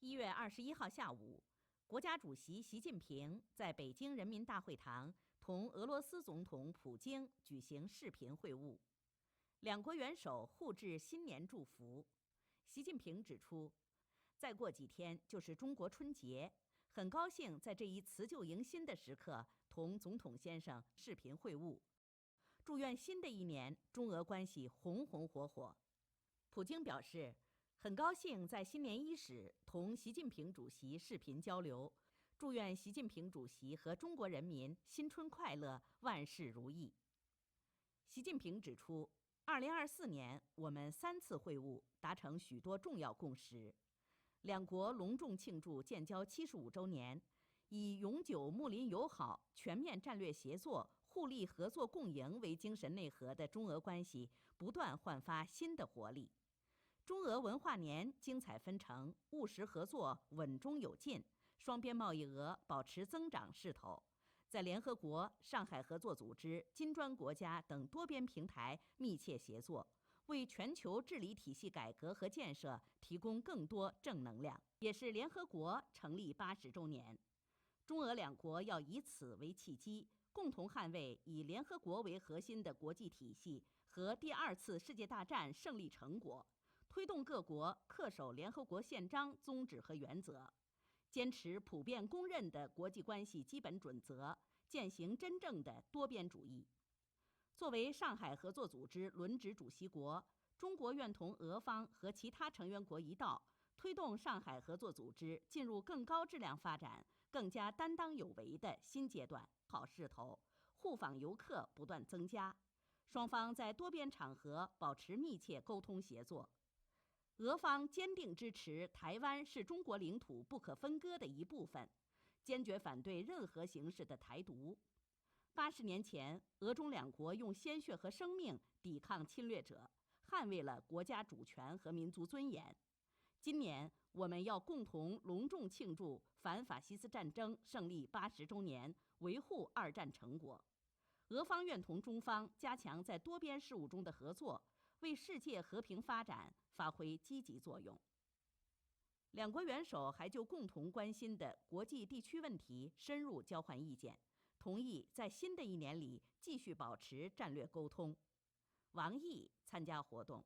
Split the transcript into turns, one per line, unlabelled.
1月21号下午，国家主席习近平在北京人民大会堂同俄罗斯总统普京举行视频会晤，两国元首互致新年祝福。习近平指出，再过几天就是中国春节，很高兴在这一辞旧迎新的时刻同总统先生视频会晤，祝愿新的一年中俄关系红红火火。普京表示，很高兴在新年伊始同习近平主席视频交流，祝愿习近平主席和中国人民新春快乐，万事如意。习近平指出，2024年我们3次会晤达成许多重要共识，两国隆重庆祝建交75周年，以永久睦邻友好、全面战略协作、互利合作共赢为精神内核的中俄关系不断焕发新的活力。中俄文化年精彩纷呈，务实合作稳中有进，双边贸易额保持增长势头，在联合国、上海合作组织、金砖国家等多边平台密切协作，为全球治理体系改革和建设提供更多正能量。也是联合国成立80周年，中俄两国要以此为契机，共同捍卫以联合国为核心的国际体系和第2次世界大战胜利成果，推动各国恪守联合国宪章宗旨和原则，坚持普遍公认的国际关系基本准则，践行真正的多边主义。作为上海合作组织轮值主席国，中国愿同俄方和其他成员国一道，推动上海合作组织进入更高质量发展、更加担当有为的新阶段。好势头，互访游客不断增加，双方在多边场合保持密切沟通协作。俄方坚定支持台湾是中国领土不可分割的一部分，坚决反对任何形式的台独。80年前，俄中两国用鲜血和生命抵抗侵略者，捍卫了国家主权和民族尊严。今年，我们要共同隆重庆祝反法西斯战争胜利80周年，维护2战成果。俄方愿同中方加强在多边事务中的合作，为世界和平发展发挥积极作用。两国元首还就共同关心的国际地区问题深入交换意见，同意在新的一年里继续保持战略沟通。王毅参加活动。